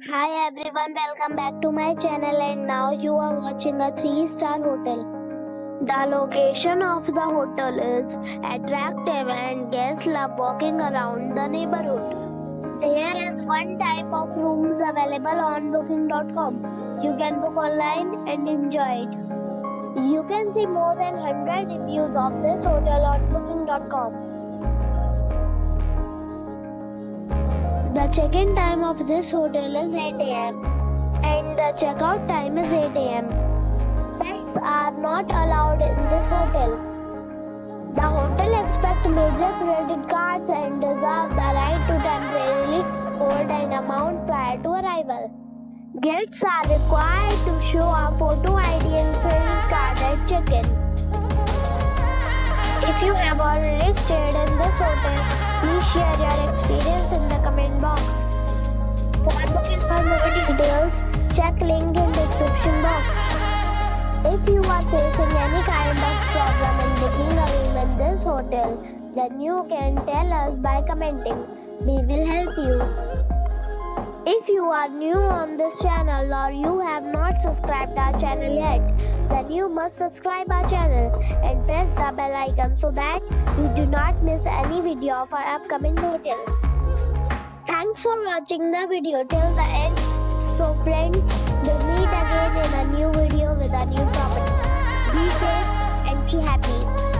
Hi everyone, welcome back to my channel and now you are watching a 3-star hotel. The location of the hotel is attractive and guests love walking around the neighborhood. There is one type of rooms available on booking.com. You can book online and enjoy it. You can see more than 100 reviews of this hotel on booking.com. The check-in time of this hotel is 8 a.m. and the check-out time is 8 a.m. Pets are not allowed in this hotel. The hotel accepts major credit cards and reserves the right to temporarily hold an amount prior to arrival. Guests are required to show a photo ID and credit card at check-in. If you have already stayed in this hotel, please share your experience in the comment box. For booking or more details, check link in description box. If you are facing any kind of problem in booking a room in this hotel, then you can tell us by commenting. We will help you. If you are new on this channel or you have not subscribed our channel yet, then you must subscribe our channel and press the bell icon so that you do not miss any video of our upcoming hotel. Thanks for watching the video till the end. So friends, we'll meet again in a new video with a new property. Be safe and be happy.